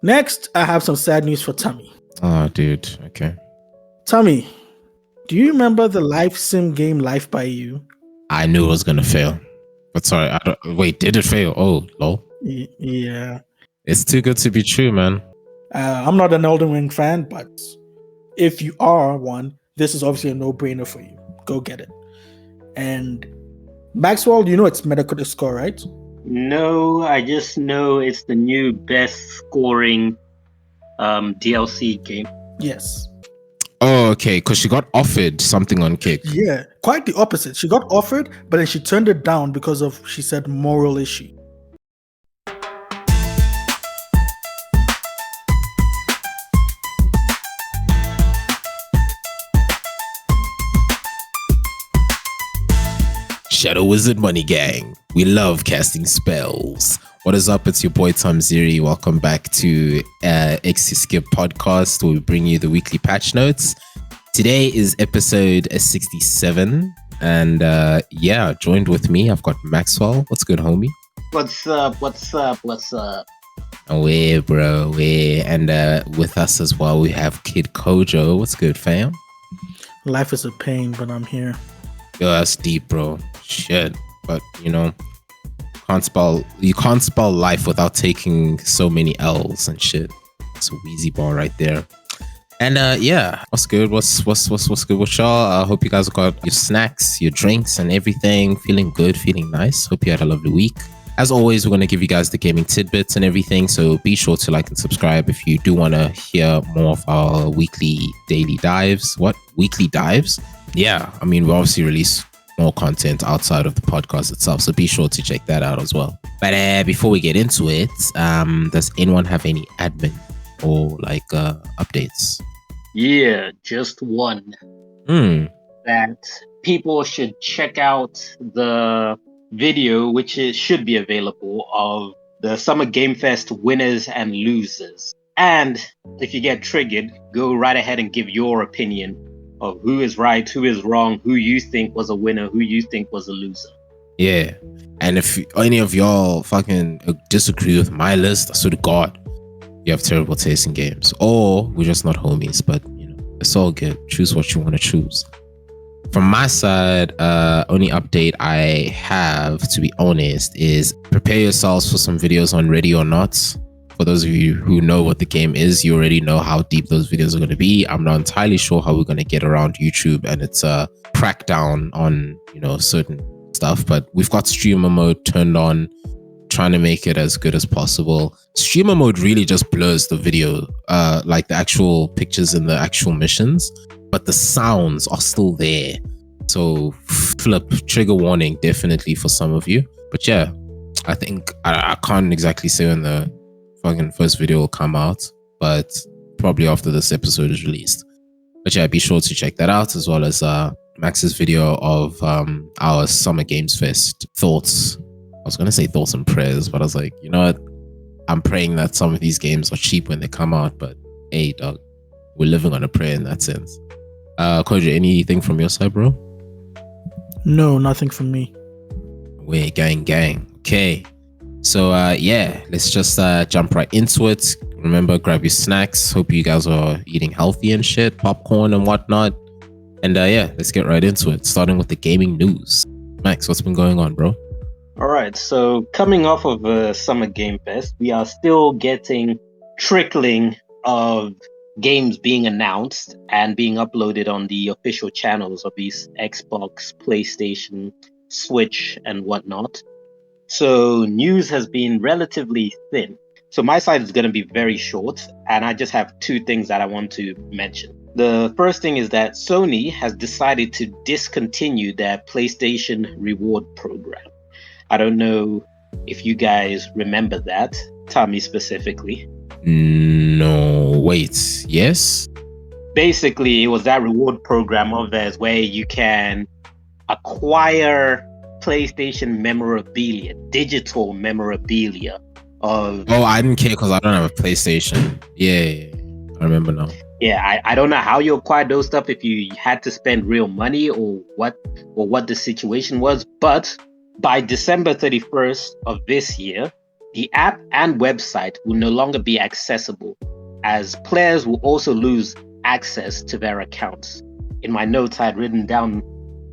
Next, I have some sad news for Tommy. Oh, dude. Okay. Tommy, do you remember the life sim game Life by You? I knew it was gonna fail. But sorry, wait, did it fail? Oh, lol. Yeah. It's too good to be true, man. I'm not an Elden Ring fan, but if you are one, this is obviously a no-brainer for you. Go get it. And Maxwell, you know it's Metacritic score, right? No, I just know it's the new best scoring DLC game. Yes. Oh, okay, because she got offered something on Kick. Yeah, quite the opposite. She got offered, but then she turned it down because of, she said, moral issue. Shadow Wizard Money Gang. We love casting spells. What is up? It's your boy Tom Ziri. Welcome back to XC Skip Podcast, where we bring you the weekly patch notes. Today is episode 67, and joined with me, I've got Maxwell. What's good, homie? What's up? Where, bro? Where? And with us as well, we have Kid Kojo. What's good, fam? Life is a pain, but I'm here. Yo, that's deep, bro. Shit. But, you know, you can't spell life without taking so many L's and shit. It's a Wheezy bar right there. And what's good? What's good with y'all? I hope you guys got your snacks, your drinks, and everything. Feeling good, feeling nice. Hope you had a lovely week. As always, we're going to give you guys the gaming tidbits and everything, so be sure to like and subscribe if you do want to hear more of our weekly daily dives. What? Weekly dives? Yeah, I mean, we obviously release more content outside of the podcast itself, so be sure to check that out as well. But before we get into it, does anyone have any admin or updates? Yeah, just one. That people should check out the video, which should be available, of the Summer Game Fest winners and losers. And if you get triggered, go right ahead and give your opinion of who is right, who is wrong, who you think was a winner, who you think was a loser. Yeah. And if any of y'all fucking disagree with my list, I swear to God, you have terrible taste in games. Or we're just not homies, but you know, it's all good. Choose what you want to choose. From my side, only update I have, to be honest, is prepare yourselves for some videos on Ready or Not. For those of you who know what the game is, you already know how deep those videos are going to be. I'm not entirely sure how we're going to get around YouTube and its crackdown on, you know, certain stuff, but we've got streamer mode turned on, trying to make it as good as possible. Streamer mode really just blurs the video, like the actual pictures and the actual missions, but the sounds are still there. So flip, trigger warning definitely for some of you. But yeah, I think I can't exactly say when the fucking first video will come out, but probably after this episode is released. But yeah, be sure to check that out, as well as Max's video of our Summer Games Fest thoughts. I was gonna say thoughts and prayers, but I was like, you know what? I'm praying that some of these games are cheap when they come out, but hey, dog, we're living on a prayer in that sense. Kojo, anything from your side, bro? No, nothing from me. Wait, gang. Okay. So let's just jump right into it. Remember, grab your snacks. Hope you guys are eating healthy and shit, popcorn and whatnot. And let's get right into it, starting with the gaming news. Max, what's been going on, bro? All right, so coming off of Summer Game Fest, we are still getting trickling of games being announced and being uploaded on the official channels of these Xbox, PlayStation, Switch, and whatnot. So news has been relatively thin. So my side is going to be very short, and I just have two things that I want to mention. The first thing is that Sony has decided to discontinue their PlayStation reward program. I don't know if you guys remember that, Tommy specifically. No, wait, yes? Basically, it was that reward program of theirs where you can acquire PlayStation memorabilia, digital memorabilia of... Oh, I didn't care because I don't have a PlayStation. Yeah, I remember now. Yeah, I don't know how you acquired those stuff, if you had to spend real money or what the situation was, but by December 31st of this year, The app and website will no longer be accessible, as players will also lose access to their accounts. In my notes, I had written down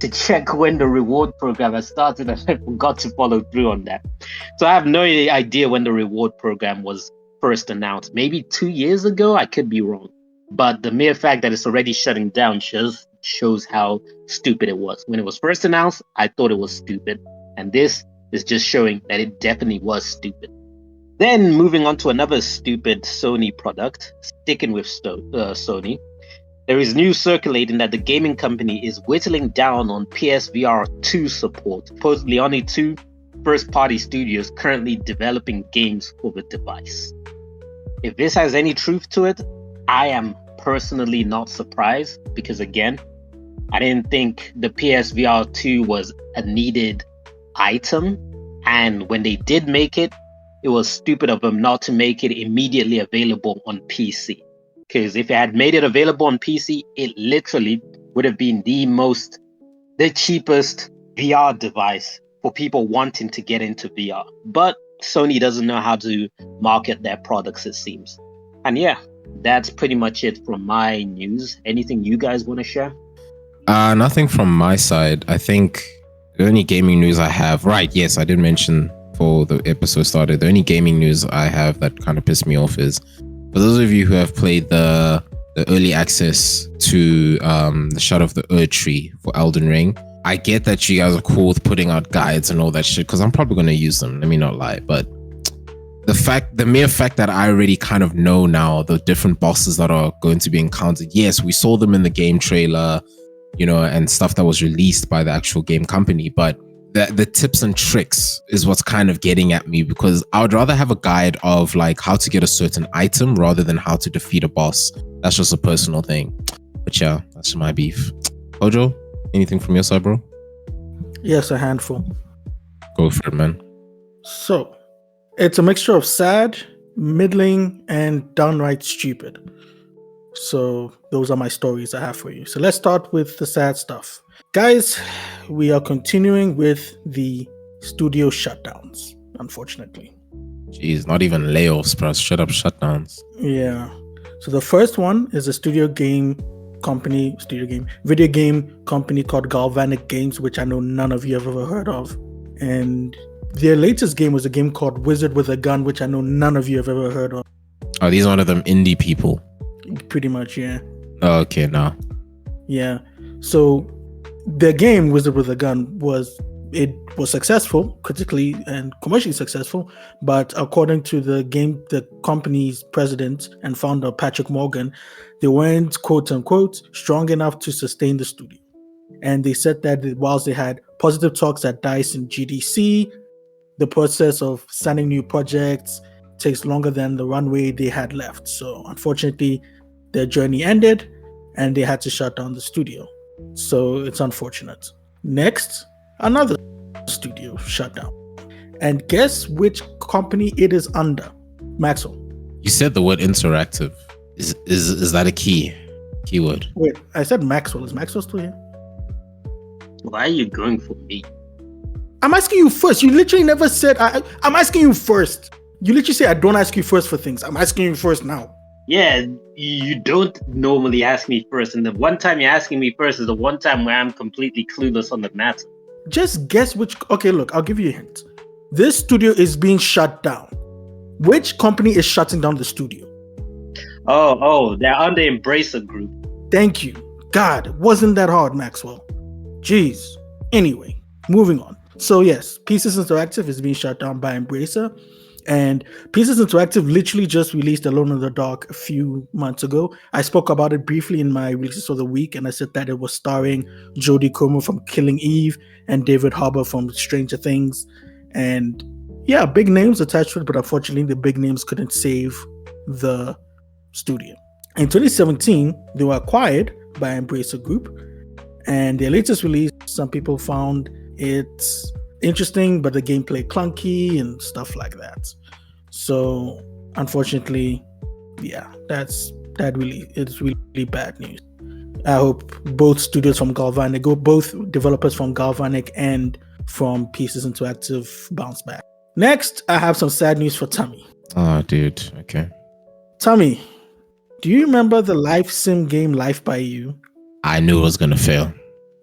to check when the reward program has started, and I forgot to follow through on that. So I have no idea when the reward program was first announced. Maybe 2 years ago, I could be wrong. But the mere fact that it's already shutting down shows how stupid it was. When it was first announced, I thought it was stupid. And this is just showing that it definitely was stupid. Then moving on to another stupid Sony product, sticking with Sony, there is news circulating that the gaming company is whittling down on PSVR 2 support. Supposedly only 2 first-party studios currently developing games for the device. If this has any truth to it, I am personally not surprised because, again, I didn't think the PSVR 2 was a needed item, and when they did make it, it was stupid of them not to make it immediately available on PC. Because if it had made it available on PC, it literally would have been the cheapest VR device for people wanting to get into VR. But Sony doesn't know how to market their products, it seems. And yeah, that's pretty much it from my news. Anything you guys want to share? Nothing from my side. I think the only gaming news I have, yes, I did mention before the episode started, the only gaming news I have that kind of pissed me off is, for those of you who have played the early access to the Shadow of the Erdtree for Elden Ring, I get that you guys are cool with putting out guides and all that shit, because I'm probably going to use them, let me not lie, but the mere fact that I already kind of know now the different bosses that are going to be encountered. Yes, we saw them in the game trailer, and stuff that was released by the actual game company, but the tips and tricks is what's kind of getting at me, because I would rather have a guide of like how to get a certain item rather than how to defeat a boss. That's just a personal thing. But yeah, that's my beef. Ojo, anything from your side, bro? Yes, a handful. Go for it, man. So, it's a mixture of sad, middling, and downright stupid. So, those are my stories I have for you. So, let's start with the sad stuff. Guys, we are continuing with the studio shutdowns, unfortunately. Jeez, not even layoffs, bro. Straight up shutdowns. Yeah. So the first one is a video game company called Galvanic Games, which I know none of you have ever heard of. And their latest game was a game called Wizard with a Gun, which I know none of you have ever heard of. Are these one of them indie people? Pretty much, yeah. Oh, okay, no. Yeah. So the game Wizard with a Gun was successful, critically and commercially successful, but according to the company's president and founder Patrick Morgan, they weren't quote unquote strong enough to sustain the studio. And they said that whilst they had positive talks at DICE and GDC, the process of signing new projects takes longer than the runway they had left. So unfortunately, their journey ended and they had to shut down the studio. So it's unfortunate. Next, another studio shut down. And guess which company it is under? Maxwell. You said the word interactive. Is that a keyword? Wait, I said Maxwell. Is Maxwell still here? Why are you going for me? I'm asking you first. You literally never said I'm asking you first. You literally say I don't ask you first for things. I'm asking you first now. Yeah, you don't normally ask me first, and the one time you're asking me first is the one time where I'm completely clueless on the matter. Just guess which. Okay, look, I'll give you a hint. This studio is being shut down. Which company is shutting down the studio? Oh, they're under Embracer Group. Thank you. God, it wasn't that hard, Maxwell. Jeez. Anyway, moving on. So yes, Pieces Interactive is being shut down by Embracer. And Pieces Interactive literally just released Alone in the Dark a few months ago. I spoke about it briefly in my releases of the week, and I said that it was starring Jodie Comer from Killing Eve and David Harbour from Stranger Things. And yeah, big names attached to it, but unfortunately the big names couldn't save the studio. In 2017, they were acquired by Embracer Group, and their latest release, some people found it interesting, but the gameplay clunky and stuff like that. So unfortunately, yeah, it's really bad news. I hope both developers from Galvanic and from Pieces Interactive bounce back. Next, I have some sad news for Tommy. Oh, dude. Okay. Tommy, do you remember the life sim game Life by You? I knew it was gonna fail,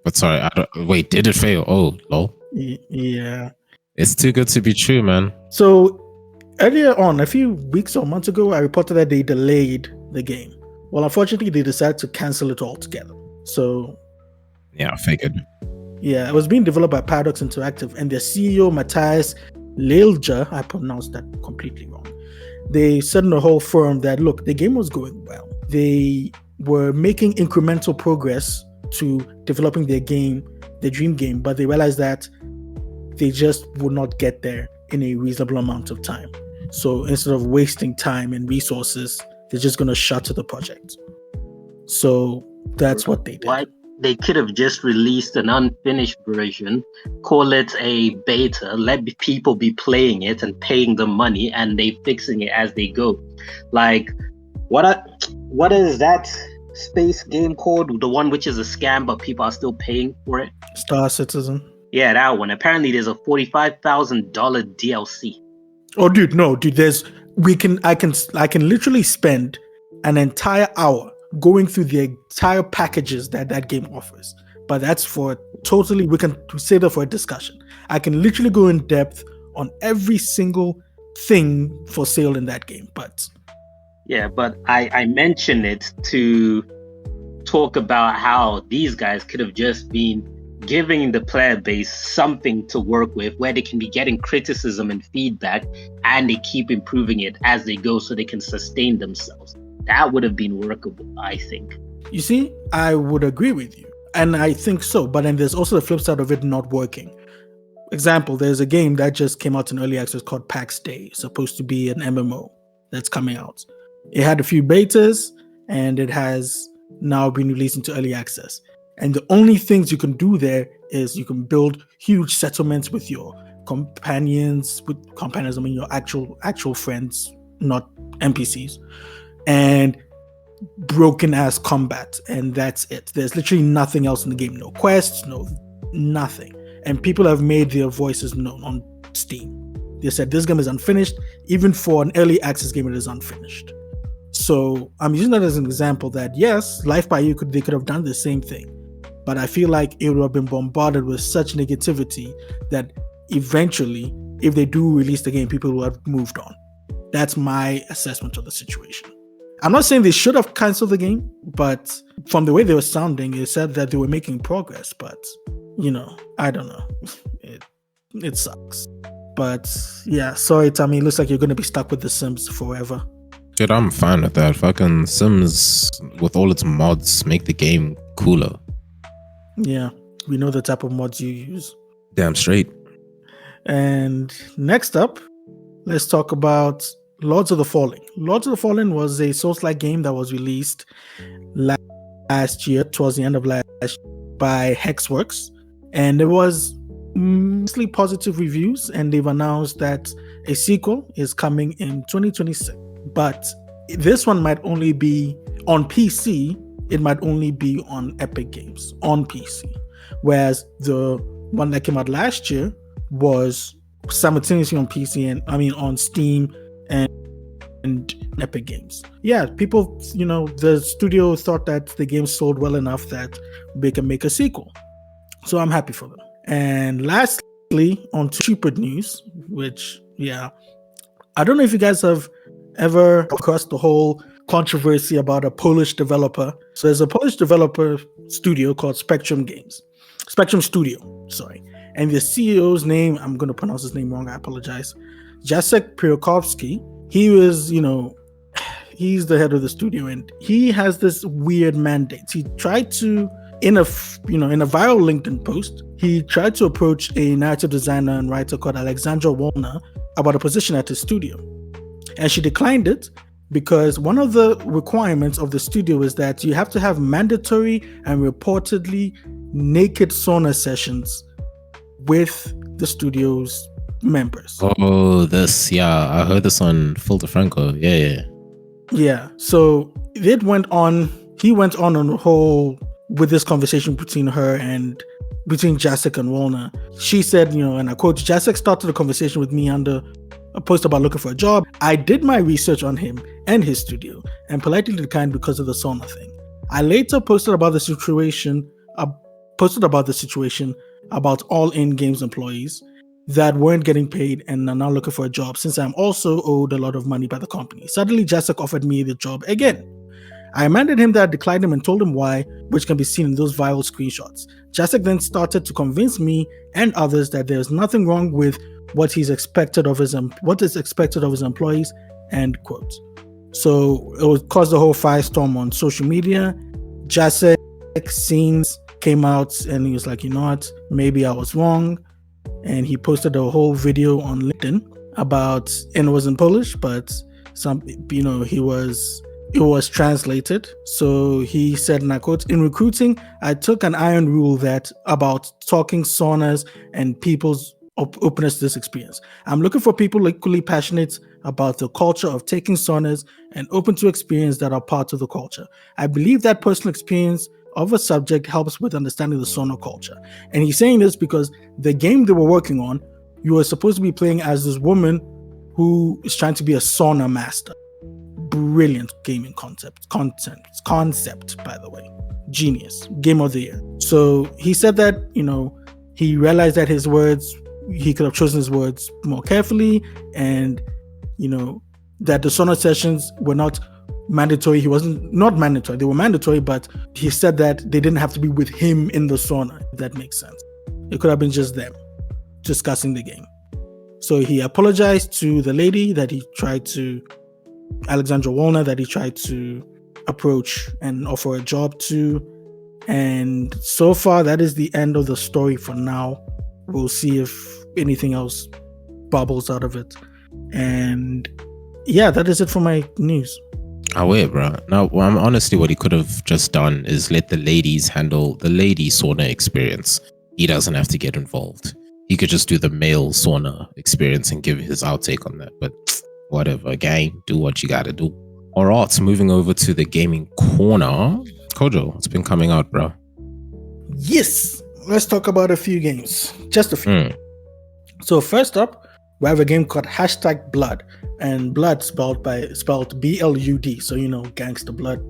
but sorry. Wait, did it fail? Oh, lol. Yeah. It's too good to be true, man. So earlier on, a few weeks or months ago, I reported that they delayed the game. Well, unfortunately, they decided to cancel it altogether. So Yeah, I figured. yeah, it was being developed by Paradox Interactive, and their CEO Matthias Lilja, I pronounced that completely wrong. They said in the whole forum that look, the game was going well. They were making incremental progress to developing their game, their dream game, but they realized that they just would not get there in a reasonable amount of time. So instead of wasting time and resources, they're just going to shutter the project. So that's what they did. Why? They could have just released an unfinished version, call it a beta, let people be playing it and paying them money, and they fixing it as they go. Like, what is that space game called? The one which is a scam, but people are still paying for it. Star Citizen. Yeah, that one. Apparently, there's a $45,000 DLC. Oh, dude, no, dude. I can literally spend an entire hour going through the entire packages that game offers. But that's we can say that for a discussion. I can literally go in depth on every single thing for sale in that game. But yeah, but I mention it to talk about how these guys could have just been giving the player base something to work with where they can be getting criticism and feedback, and they keep improving it as they go so they can sustain themselves. That would have been workable, I think. You see, I would agree with you. And I think so. But then there's also the flip side of it not working. Example, there's a game that just came out in early access called PAX Day. It's supposed to be an MMO that's coming out. It had a few betas, and it has now been released into early access. And the only things you can do there is you can build huge settlements with your companions. With companions, I mean your actual friends, not NPCs. And broken ass combat, and that's it. There's literally nothing else in the game. No quests, nothing. And people have made their voices known on Steam. They said this game is unfinished. Even for an early access game, it is unfinished. So I'm using that as an example that yes, Life by You they could have done the same thing, but I feel like it would have been bombarded with such negativity that eventually, if they do release the game, people will have moved on. That's my assessment of the situation. I'm not saying they should have canceled the game, but from the way they were sounding, it said that they were making progress. But, I don't know. It sucks. But yeah, sorry, Tommy. It looks like you're going to be stuck with The Sims forever. Dude, I'm fine with that. Fucking Sims, with all its mods, make the game cooler. Yeah, we know the type of mods you use. Damn straight. And next up, let's talk about Lords of the Fallen. Lords of the Fallen was a Souls-like game that was released last year, towards the end of last year, by Hexworks. And there was mostly positive reviews, and they've announced that a sequel is coming in 2026. But this one might only be on PC. It might only be on Epic Games on PC. Whereas the one that came out last year was simultaneously on PC and on Steam and Epic Games. Yeah, people, the studio thought that the game sold well enough that they can make a sequel. So I'm happy for them. And lastly, on stupid news, which, yeah, I don't know if you guys have ever crossed the whole controversy about a Polish developer. So there's a Polish developer studio called Spectrum Studio, sorry. And the CEO's name, I'm going to pronounce his name wrong, I apologize. Jacek Pierkowski. He was, he's the head of the studio, and he has this weird mandate. He tried to, in a viral LinkedIn post, he tried to approach a narrative designer and writer called Alexandra Wolna about a position at his studio. And she declined it because one of the requirements of the studio is that you have to have mandatory and reportedly naked sauna sessions with the studio's members. Oh, I heard this on Phil DeFranco. Yeah. So he went on a whole with this conversation between her and between Jacek and Walner. She said, and I quote, Jacek started a conversation with me under a post about looking for a job. I did my research on him and his studio and politely declined because of the sauna thing. I later posted about the situation about all in-games employees that weren't getting paid and are now looking for a job, since I'm also owed a lot of money by the company. Suddenly, Jacek offered me the job again. I reminded him that I declined him and told him why, which can be seen in those viral screenshots. Jacek then started to convince me and others that there's nothing wrong with what is expected of his employees, end quote. So it caused a whole firestorm on social media. Jacek scenes came out and he was like, you know what, maybe I was wrong. And he posted a whole video on LinkedIn about, and it was in Polish, but it was translated. So he said, and I quote, in recruiting, I took an iron rule that about talking saunas and people's openness to this experience. I'm looking for people equally passionate about the culture of taking saunas and open to experience that are part of the culture. I believe that personal experience of a subject helps with understanding the sauna culture. And he's saying this because the game they were working on, you were supposed to be playing as this woman who is trying to be a sauna master. Brilliant gaming concept, by the way. Genius. Game of the year. So he said that, he realized that his words, he could have chosen his words more carefully, and, that the sauna sessions were not mandatory. Not mandatory. They were mandatory, but he said that they didn't have to be with him in the sauna, if that makes sense. It could have been just them discussing the game. So he apologized to the lady that he tried to, Alexandra Walner, that he tried to approach and offer a job to. And so far, that is the end of the story for now. We'll see if anything else bubbles out of it. And yeah, that is it for my news. Oh wait, bro. Now, honestly, what he could have just done is let the ladies handle the lady sauna experience. He doesn't have to get involved. He could just do the male sauna experience and give his outtake on that. But whatever, gang, do what you gotta do. All right, moving over to the gaming corner. Kojo, what's been coming out, bro? Yes, let's talk about a few games. Just a few. So first up, we have a game called #Blood, and blood spelled BLUD. So gangster blood. You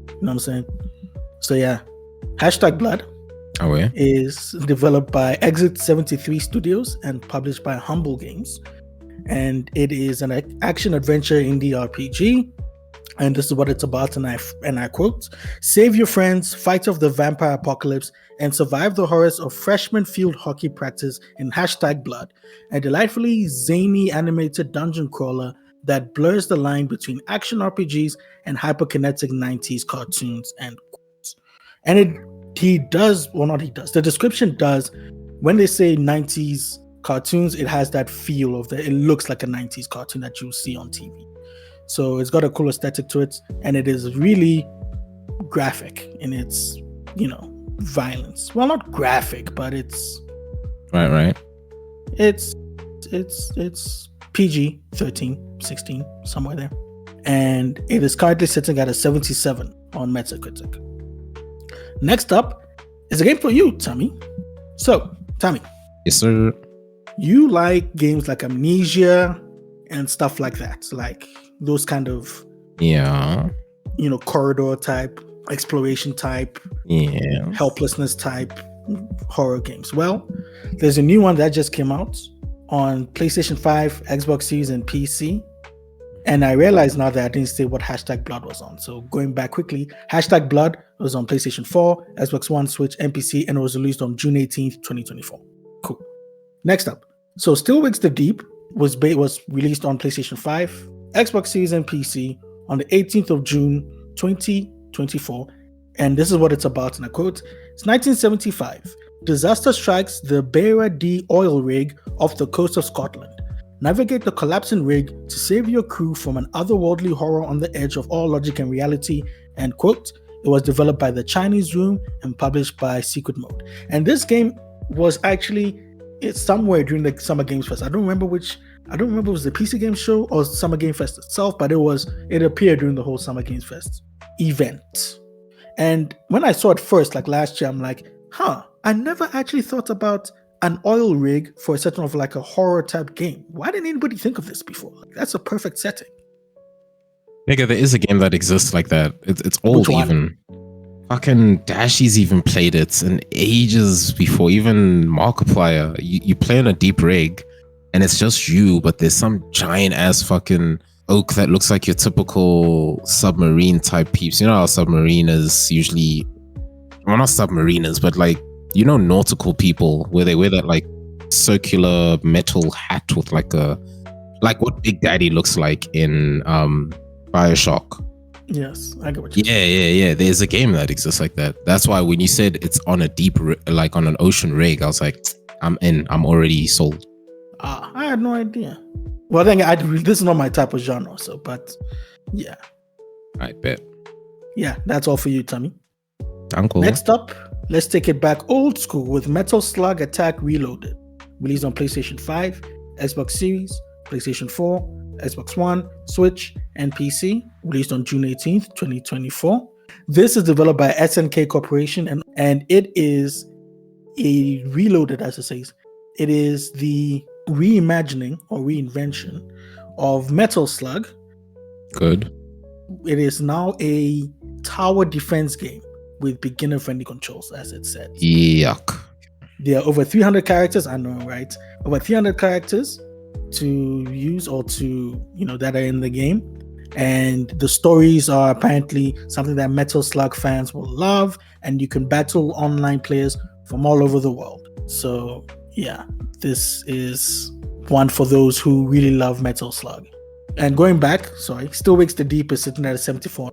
know what I'm saying? So yeah, #Blood. Oh yeah. Is developed by Exit 73 Studios and published by Humble Games, and it is an action adventure indie RPG. And this is what it's about, and I quote, save your friends, fight off the vampire apocalypse, and survive the horrors of freshman field hockey practice in #Blood, a delightfully zany animated dungeon crawler that blurs the line between action RPGs and hyperkinetic 90s cartoons, end quotes. And the description does, when they say 90s cartoons, it has that feel of it looks like a 90s cartoon that you see on TV. So it's got a cool aesthetic to it, and it is really graphic in its, violence. Well, not graphic, but it's right. It's PG 13, 16, somewhere there, and it is currently sitting at a 77 on Metacritic. Next up is a game for you, Tommy. So, Tommy. Yes, sir. You like games like Amnesia and stuff like that, like those kind of corridor type, exploration type, helplessness type horror games. Well, there's a new one that just came out on PlayStation 5, Xbox Series, and PC. And I realize now that I didn't say what #Blood was on. So going back quickly, #Blood was on PlayStation 4, Xbox One, Switch, and PC, and it was released on June 18th, 2024. Cool. Next up, so Still Wakes the Deep was released on PlayStation 5, Xbox Series, and PC on the 18th of June, 2024. And this is what it's about, and I quote, it's 1975. Disaster strikes the Beira D oil rig off the coast of Scotland. Navigate the collapsing rig to save your crew from an otherworldly horror on the edge of all logic and reality, end quote. It was developed by the Chinese Room and published by Secret Mode. And this game was actually, it's somewhere during the Summer Games Fest. I don't remember if it was the PC Game Show or Summer Game Fest itself, but it appeared during the whole Summer Games Fest event. And when I saw it first, like last year, I'm like, I never actually thought about an oil rig for a setting of like a horror type game. Why didn't anybody think of this before? Like, that's a perfect setting. Nigga, there is a game that exists like that. It's old Which one? even. Fucking Dashies even played it and ages before. Even Markiplier. You play on a deep rig and it's just you, but there's some giant ass fucking oak that looks like your typical submarine type peeps. You know how submariners usually, well, not submariners, but like, you know, nautical people where they wear that like circular metal hat with like what Big Daddy looks like in Bioshock. Yes, I get what you Yeah. There's a game that exists like that. That's why when you said it's on a deep, like on an ocean rig, I was like, I'm in. I'm already sold. I had no idea. Well, then this is not my type of genre, so but yeah. I bet. Yeah, that's all for you, Tommy. Uncle. Next up, let's take it back old school with Metal Slug Attack Reloaded, released on PlayStation 5, Xbox Series, PlayStation 4, Xbox One, Switch, and PC, released on June 18th, 2024. This is developed by SNK Corporation, and it is a reloaded, as it says. It is the reimagining or reinvention of Metal Slug. Good. It is now a tower defense game with beginner-friendly controls, as it said. Yuck. There are over 300 characters, I know, right? Over 300 characters to use or to, that are in the game. And the stories are apparently something that Metal Slug fans will love, and you can battle online players from all over the world. So, yeah, this is one for those who really love Metal Slug. And going back, Still Wakes the Deep is sitting at a 74.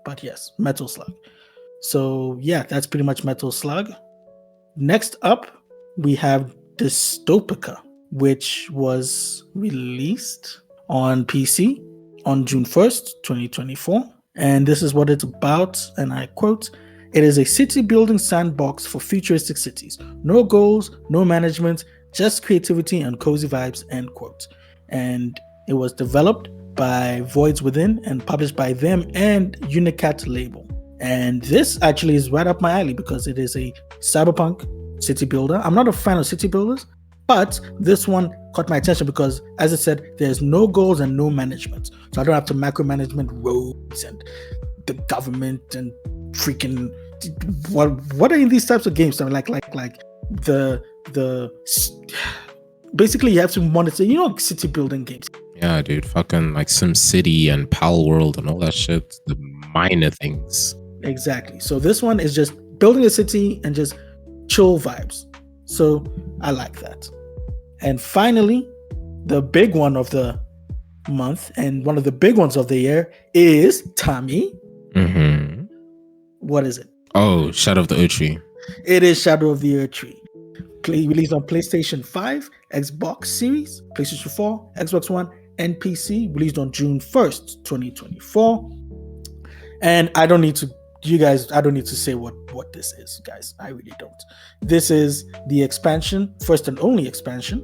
But yes, Metal Slug. So, yeah, that's pretty much Metal Slug. Next up, we have Dystopica, which was released on PC on June 1st, 2024. And this is what it's about, and I quote, "It is a city building sandbox for futuristic cities. No goals, no management, just creativity and cozy vibes," end quote. And it was developed by Voids Within and published by them and Unicat label. And this actually is right up my alley because it is a cyberpunk city builder. I'm not a fan of city builders, but this one caught my attention because, as I said, there's no goals and no management. So I don't have to macromanagement roads and the government and freaking what are in these types of games? So like the basically you have to monitor, city building games. Yeah, dude, fucking like SimCity and Pal World and all that shit. The minor things. Exactly. So this one is just building a city and just chill vibes. So I like that. And finally, the big one of the month and one of the big ones of the year is Tommy. Mm-hmm. What is it? Oh, Shadow of the Tree. It is Shadow of the Tree. Released on PlayStation 5, Xbox Series, PlayStation 4, Xbox One, and PC. Released on June 1st, 2024. And I don't need to say what this is, guys. I really don't. This is the expansion, first and only expansion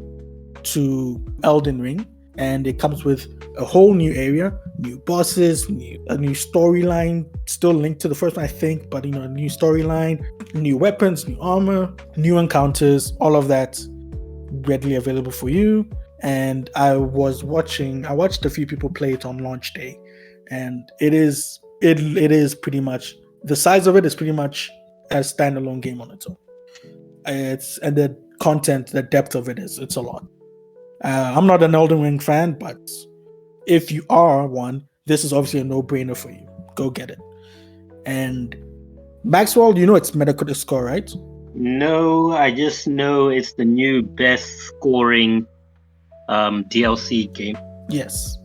to Elden Ring, and it comes with a whole new area, new bosses, a new storyline, still linked to the first one, I think, but a new storyline, new weapons, new armor, new encounters, all of that readily available for you. And I watched a few people play it on launch day, and it is pretty much, the size of it is pretty much a standalone game on its own. And the content, the depth of it's a lot. I'm not an Elden Ring fan, but if you are one, this is obviously a no-brainer for you. Go get it. And Maxwell, it's Metacritic score, right? No, I just know it's the new best scoring DLC game. Yes.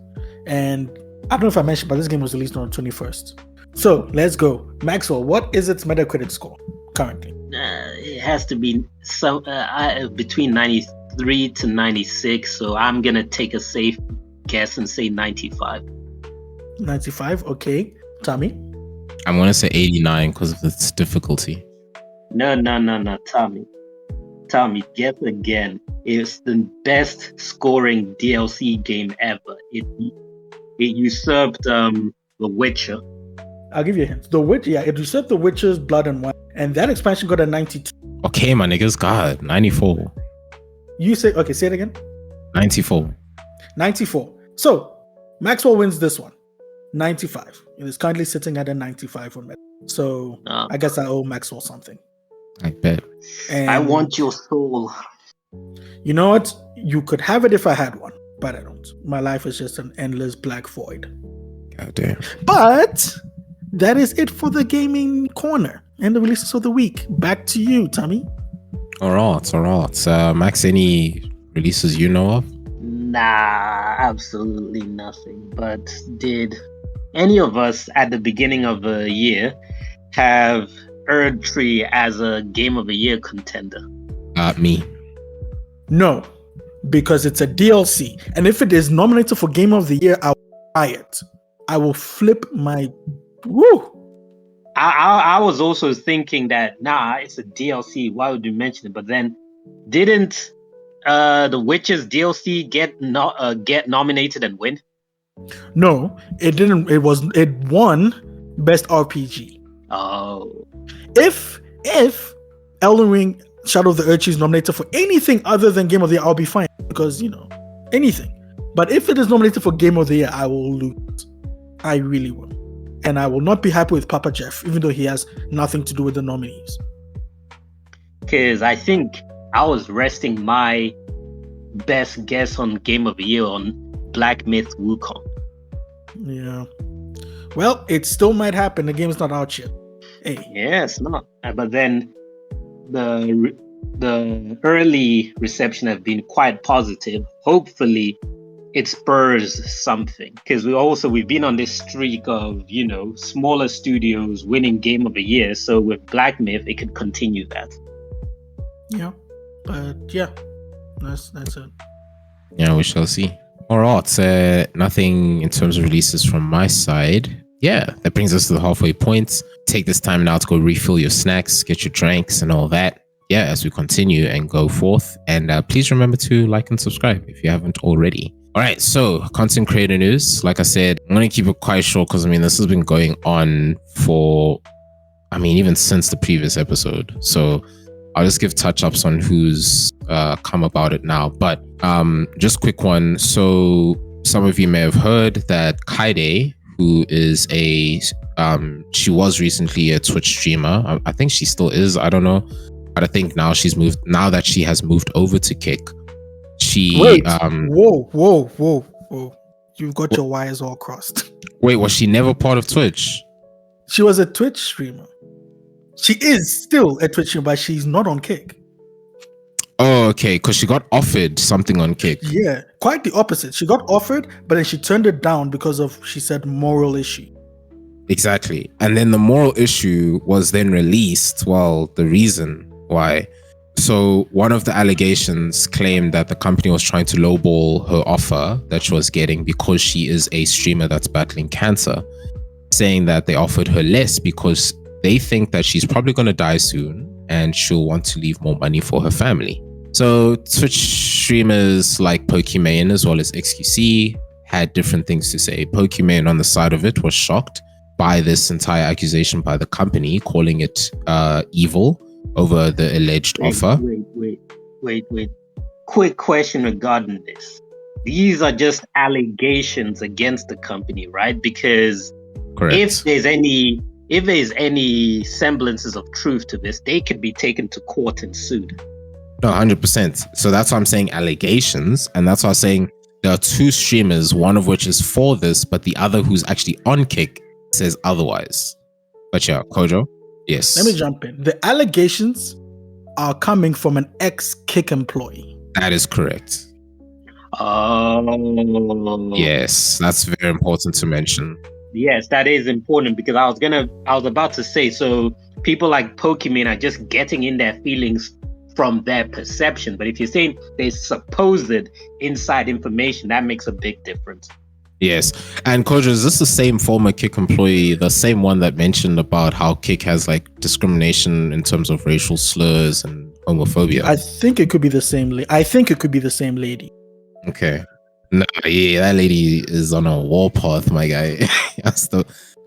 And I don't know if I mentioned, but this game was released on the 21st. So let's go. Maxwell, what is its Metacritic score currently? It has to be between 93 to 96, so I'm going to take a safe guess and say 95. 95, okay. Tommy? I'm going to say 89 because of its difficulty. No, Tommy, guess again. It's the best scoring DLC game ever. It usurped The Witcher. I'll give you a hint. The Witcher, it usurped The Witcher's Blood and Wine, and that expansion got a 92. Okay, my niggas, God, 94. You say, okay, say it again. 94. 94. So Maxwell wins this one. 95. It is currently sitting at a 95 on Metacritic. So I guess I owe Maxwell something. I bet. And I want your soul. you know what? You could have it if I had one, but I don't. My life is just an endless black void. God damn. But that is it for the gaming corner and the releases of the week. Back to you, Tommy. All right. Max, any releases you know of? Nah, absolutely nothing. But did any of us at the beginning of the year have Erd Tree as a Game of the Year contender? Me. No, because it's a DLC. And if it is nominated for Game of the Year, I'll buy it. I will flip my... Woo! I was also thinking that, nah, it's a DLC. Why would you mention it? But then, didn't The Witcher's DLC get nominated and win? No, it didn't. It won Best RPG. Oh. If Elden Ring Shadow of the Earth is nominated for anything other than Game of the Year, I'll be fine. Because, anything. But if it is nominated for Game of the Year, I will lose. I really will. And I will not be happy with Papa Jeff, even though he has nothing to do with the nominees. Because I think I was resting my best guess on Game of the Year on Black Myth Wukong. Yeah. Well, it still might happen. The game is not out yet. Hey. Yeah, it's not. But then the early reception have been quite positive. Hopefully, it spurs something, because we've been on this streak of smaller studios winning Game of the Year. So with Black Myth, it could continue that. Yeah, but yeah, that's it. Yeah, we shall see. All right, nothing in terms of releases from my side. Yeah, that brings us to the halfway point. Take this time now to go refill your snacks, get your drinks, and all that. Yeah, as we continue and go forth. And please remember to like and subscribe if you haven't already. All right, so content creator news. Like I said, I'm going to keep it quite short because, this has been going on for, even since the previous episode. So I'll just give touch-ups on who's come about it now. But just quick one. So some of you may have heard that Kyedae, who is she was recently a Twitch streamer. I think she still is. I don't know. But I think now now that she has moved over to Kick, Wait, whoa. You've got your wires all crossed. Wait, was she never part of Twitch? She was a Twitch streamer. She is still a Twitch streamer, but she's not on Kick. Oh, okay, because she got offered something on Kick. Yeah, quite the opposite. She got offered, but then she turned it down because of, she said, moral issue. Exactly. And then the moral issue was then released. Well, the reason why. So one of the allegations claimed that the company was trying to lowball her offer that she was getting because she is a streamer that's battling cancer, saying that they offered her less because they think that she's probably going to die soon and she'll want to leave more money for her family. So Twitch streamers like Pokimane as well as XQC had different things to say. Pokimane on the side of it was shocked by this entire accusation by the company, calling it evil over the alleged offer. Wait. Quick question regarding this. These are just allegations against the company, right? Because Correct. if there's any semblances of truth to this, they could be taken to court and sued. No, 100%. So that's why I'm saying allegations. And that's why I'm saying there are two streamers, one of which is for this, but the other who's actually on Kick says otherwise. But yeah, Kojo, yes. Let me jump in. The allegations are coming from an ex-Kick employee. That is correct. Oh. Yes, that's very important to mention. Yes, that is important, because I was about to say, so people like Pokimane are just getting in their feelings from their perception. But if you're saying there's supposed inside information, that makes a big difference. Yes. And Kojo, is this the same former Kick employee, the same one that mentioned about how Kick has like discrimination in terms of racial slurs and homophobia? I think it could be the same lady. Okay. No, yeah, that lady is on a warpath, my guy.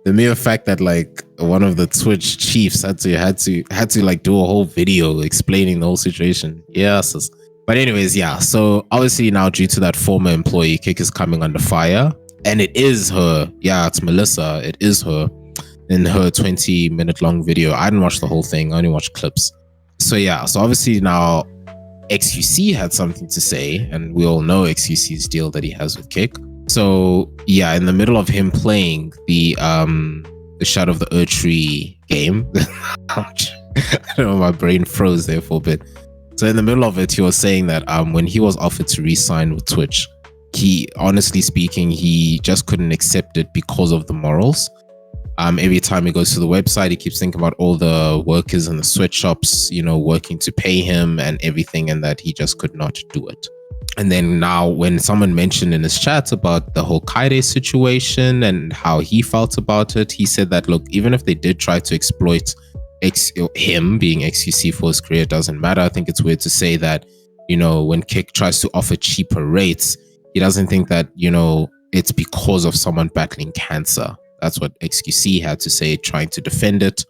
the mere fact that like one of the Twitch chiefs had to like do a whole video explaining the whole situation. Yes. But anyways, yeah. So obviously now due to that former employee, Kick is coming under fire. And it is her. Yeah, it's Melissa. It is her in her 20-minute long video. I didn't watch the whole thing. I only watched clips. So yeah. So obviously now XQC had something to say. And we all know XQC's deal that he has with Kick. So yeah, in the middle of him playing the Shadow of the Erdtree game, ouch, I don't know, my brain froze there for a bit. So in the middle of it, he was saying that when he was offered to re-sign with Twitch, he, honestly speaking, he just couldn't accept it because of the morals. Every time he goes to the website, he keeps thinking about all the workers in the sweatshops, you know, working to pay him and everything, and that he just could not do it. And then now when someone mentioned in his chat about the whole Kyedae situation and how he felt about it, he said that, look, even if they did try to exploit him being XQC for his career, it doesn't matter. I think it's weird to say that, you know, when Kick tries to offer cheaper rates, he doesn't think that, you know, it's because of someone battling cancer. That's what XQC had to say, trying to defend it.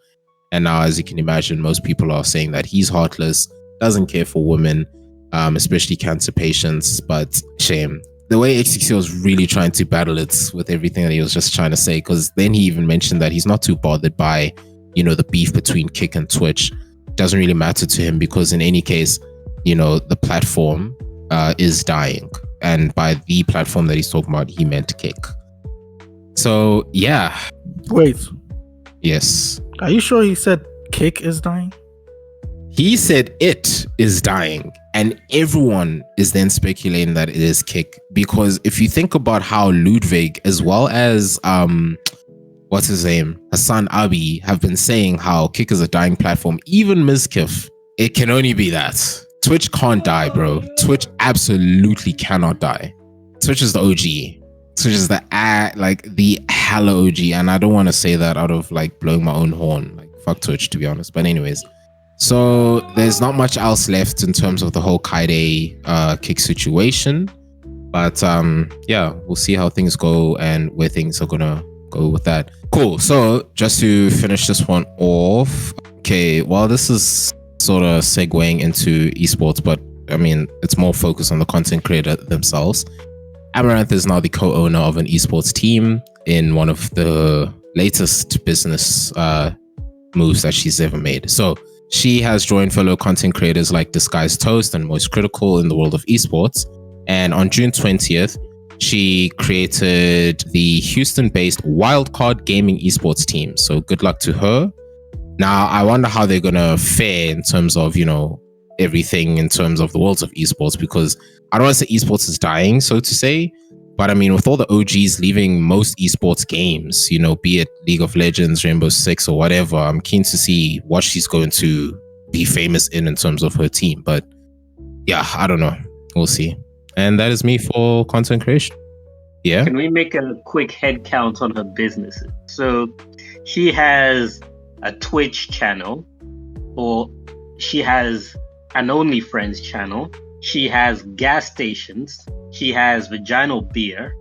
And now, as you can imagine, most people are saying that he's heartless, doesn't care for women, especially cancer patients. But shame. The way XQC was really trying to battle it with everything that he was just trying to say, because then he even mentioned that he's not too bothered by, you know, the beef between Kick and Twitch. It doesn't really matter to him because in any case, you know, the platform is dying. And by the platform that he's talking about, he meant Kick. So, yeah. Wait. Yes. Are you sure he said Kick is dying? He said it is dying. And everyone is then speculating that it is Kick. Because if you think about how Ludwig, as well as, what's his name? Hassan Abi, have been saying how Kick is a dying platform. Even Mizkif, it can only be that. Twitch can't die, bro. Twitch absolutely cannot die. Twitch is the OG. Twitch is the hella OG. And I don't want to say that out of like blowing my own horn. Like, fuck Twitch, to be honest. But anyways. So there's not much else left in terms of the whole Kyedae Kick situation. But yeah, we'll see how things go and where things are gonna go with that. Cool. So just to finish this one off. Okay, well, this is sort of segueing into esports, but I mean, it's more focused on the content creator themselves. Amaranth is now the co-owner of an esports team in one of the latest business moves that she's ever made. So she has joined fellow content creators like Disguised Toast and Most Critical in the world of esports. And on June 20th, she created the Houston-based Wildcard Gaming esports team. So good luck to her. Now, I wonder how they're going to fare in terms of, you know, everything in terms of the worlds of esports, because I don't want to say esports is dying, so to say, but I mean, with all the OGs leaving most esports games, you know, be it League of Legends, Rainbow Six or whatever, I'm keen to see what she's going to be famous in terms of her team. But yeah, I don't know. We'll see. And that is me for content creation. Yeah. Can we make a quick head count on her businesses? So she has a Twitch channel, or she has an OnlyFriends channel. She has gas stations. She has vaginal beer,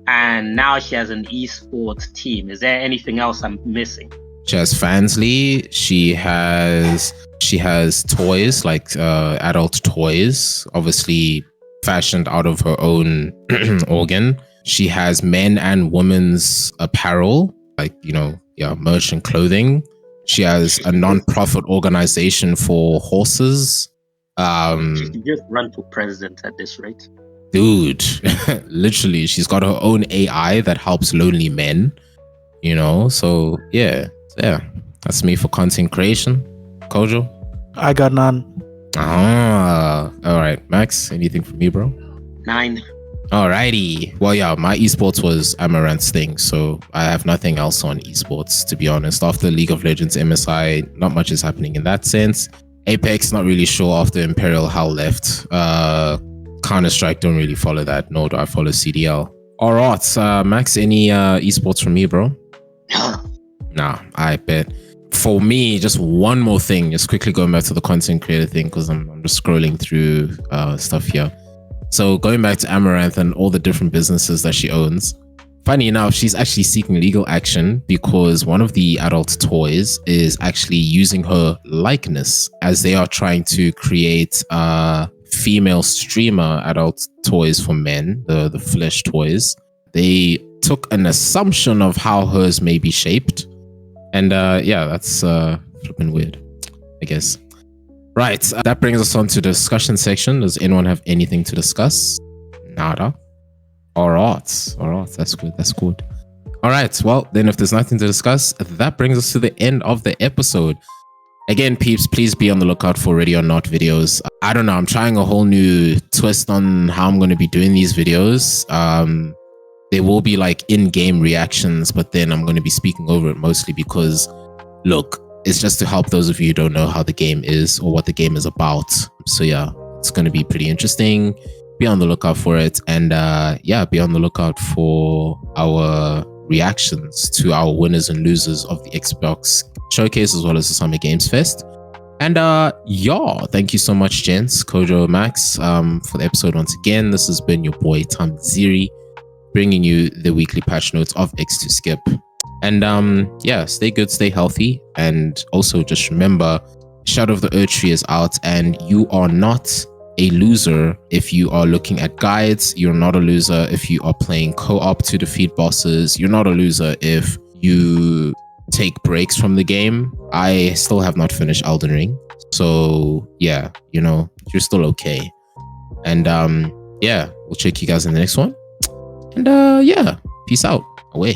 and now she has an esports team. Is there anything else I'm missing? She has Fansly. She has toys, like adult toys, obviously fashioned out of her own organ. She has men and women's apparel, like, you know, yeah, merch and clothing. She has a non-profit organization for horses. She can just run for president at this rate. Dude, literally, she's got her own AI that helps lonely men, you know? So, yeah, that's me for content creation. Kojo? I got none. All right, Max, anything from me, bro? 9. Alrighty. Well, yeah, my esports was Amaranth's thing, so I have nothing else on esports, to be honest. After League of Legends, MSI, not much is happening in that sense. Apex, not really sure after Imperial Hell left. Counter-Strike, don't really follow that, nor do I follow CDL. Alright, Max, any esports from me, bro? Nah, I bet. For me, just one more thing, just quickly going back to the content creator thing, because I'm just scrolling through stuff here. So going back to Amaranth and all the different businesses that she owns, funny enough, she's actually seeking legal action because one of the adult toys is actually using her likeness, as they are trying to create female streamer adult toys for men, the flesh toys. They took an assumption of how hers may be shaped. And yeah, that's flipping weird, I guess. Right, that brings us on to the discussion section. Does anyone have anything to discuss? Nada. All right, that's good. All right, well, then if there's nothing to discuss, that brings us to the end of the episode. Again, peeps, please be on the lookout for Ready or Not videos. I don't know, I'm trying a whole new twist on how I'm going to be doing these videos. There will be like in-game reactions, but then I'm going to be speaking over it mostly because, look, it's just to help those of you who don't know how the game is or what the game is about. So yeah, it's going to be pretty interesting. Be on the lookout for it. And yeah, be on the lookout for our reactions to our winners and losers of the Xbox Showcase as well as the Summer Games Fest. And yeah, thank you so much, gents, Kojo, Max, for the episode once again. This has been your boy, Tom Ziri, bringing you the weekly patch notes of X2 Skip. And yeah, stay good, stay healthy, and also just remember, Shadow of the Erdtree is out, and you are not a loser if you are looking at guides. You're not a loser if you are playing co-op to defeat bosses. You're not a loser if you take breaks from the game. I still have not finished Elden Ring, so yeah, you know, you're still okay. And yeah, we'll check you guys in the next one. And yeah, peace out. Away.